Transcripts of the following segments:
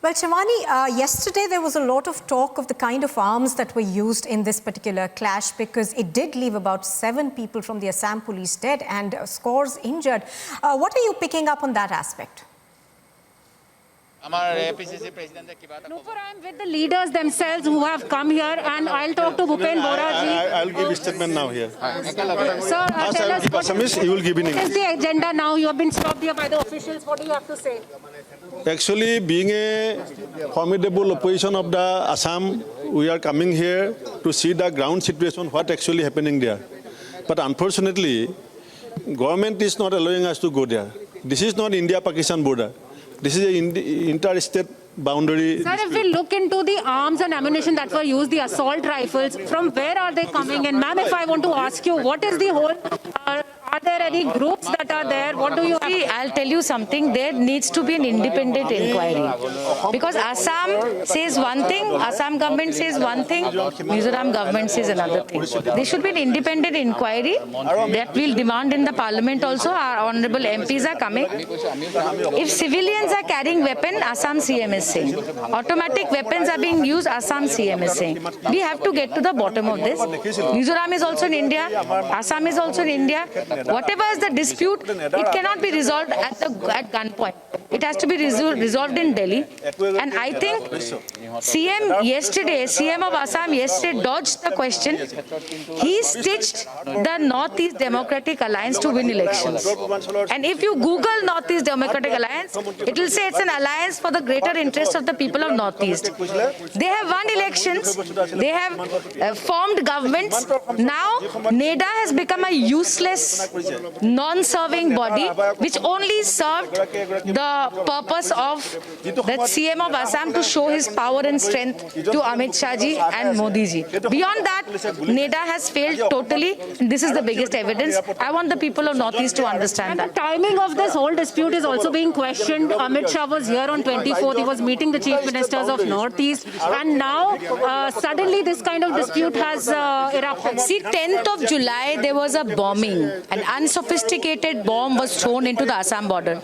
Well, Shivani, yesterday there was a lot of talk of the kind of arms that were used in this particular clash, because it did leave about 7 people from the Assam police dead and scores injured. What are you picking up on that aspect? No, I'm with the leaders themselves who have come here, and I'll talk to Bhupen Boraji. I'll give a statement now here. Sir, tell us Assamese, you will give in English. What is the agenda now? You have been stopped here by the officials. What do you have to say? Actually, being a formidable opposition of the Assam, we are coming here to see the ground situation, what actually happening there. But unfortunately, government is not allowing us to go there. This is not India-Pakistan border. This is an interstate boundary. Sir, if we look into the arms and ammunition that were used, the assault rifles, from where are they coming? And ma'am, if I want to ask you, what is the whole... are there any groups that are there? What do you see? I'll tell you something. There needs to be an independent inquiry. Because Assam says one thing, Assam government says one thing, Mizoram government says another thing. There should be an independent inquiry that we'll demand in the parliament also. Our honorable MPs are coming. If civilians are carrying weapon, Assam CM is saying. Automatic weapons are being used, Assam CM is saying. We have to get to the bottom of this. Mizoram is also in India. Assam is also in India. Whatever is the dispute, it cannot be resolved at gunpoint. It has to be resolved in Delhi. And I think CM of Assam yesterday dodged the question. He stitched the Northeast Democratic Alliance to win elections. And if you Google Northeast Democratic Alliance, it will say it's an alliance for the greater interest of the people of Northeast. They have won elections. They have formed governments. Now, NEDA has become a useless, non-serving body which only served the purpose of the CM of Assam to show his power and strength to Amit Shah ji and Modi ji. Beyond that, NEDA has failed totally. This is the biggest evidence. I want the people of Northeast to understand that. The timing of this whole dispute is also being questioned. Amit Shah was here on 24th. He was meeting the chief ministers of Northeast. And now, suddenly this kind of dispute has erupted. See, 10th of July, there was a bombing. An unsophisticated bomb was thrown into the Assam border.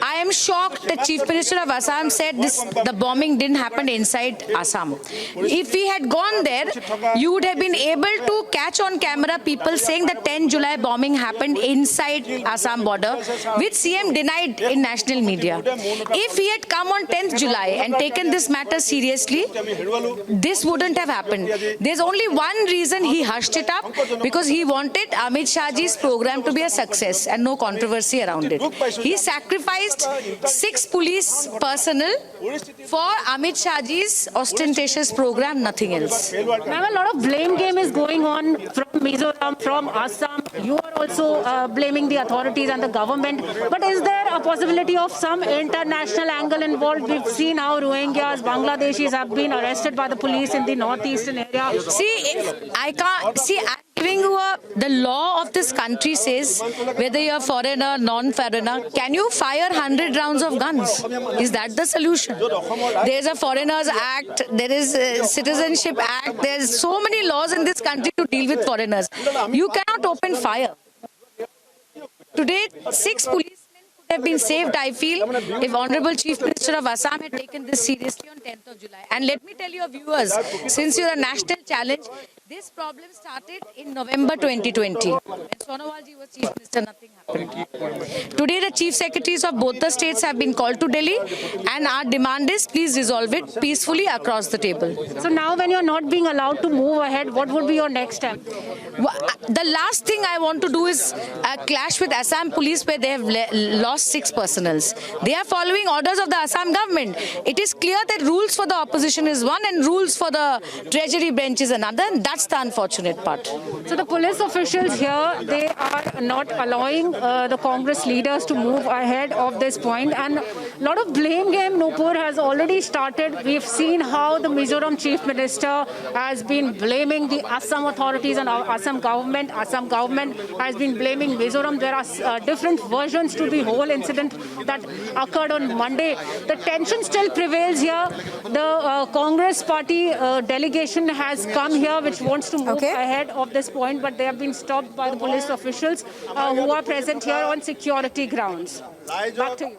I am shocked the Chief Minister of Assam said the bombing didn't happen inside Assam. If we had gone there, you would have been able to catch on camera people saying that 10 July bombing happened inside Assam border, which CM denied in national media. If he had come on 10th July and taken this matter seriously, this wouldn't have happened. There's only one reason he hushed it up, because he wanted Amit Shah ji's program to be a success and no controversy around it. He sacrificed 6 police personnel for Amit Shah ji's ostentatious program, nothing else. Now, a lot of blame game is going on from Mizoram, from Assam. You are also blaming the authorities and the government. But is there a possibility of some international angle involved? We've seen how Rohingyas, Bangladeshis have been arrested by the police in the northeastern area. I'm giving you the law of this country says whether you're foreigner, non-foreigner, can you fire 100 rounds of guns? Is that the solution? There's a Foreigners Act, there is a Citizenship Act, there's so many laws in this country to deal with foreigners. You cannot open fire. Today, 6 policemen could have been saved, I feel, if Honorable Chief Minister of Assam had taken this seriously on 10th of July. And let me tell your viewers, since you're a national challenge, this problem started in November 2020. When Sonowalji was Chief Minister, nothing happened. Today, the Chief Secretaries of both the states have been called to Delhi, and our demand is please resolve it peacefully across the table. So now when you're not being allowed to move ahead, what would be your next step? The last thing I want to do is clash with Assam police, where they have lost 6 personals. They are following orders of the Assam government. It is clear that rules for the opposition is one and rules for the treasury bench is another, and that's the unfortunate part. So the police officials here, they are not allowing the Congress leaders to move ahead of this point, and a lot of blame game, Nupur, has already started. We've seen how the Mizoram Chief Minister has been blaming the Assam authorities and Assam government. Assam government has been blaming Mizoram. There are different versions to the whole incident that occurred on Monday. The tension still prevails here. The Congress party delegation has come here, which wants to move ahead of this point, but they have been stopped by the police officials who are present here on security grounds. Back to you.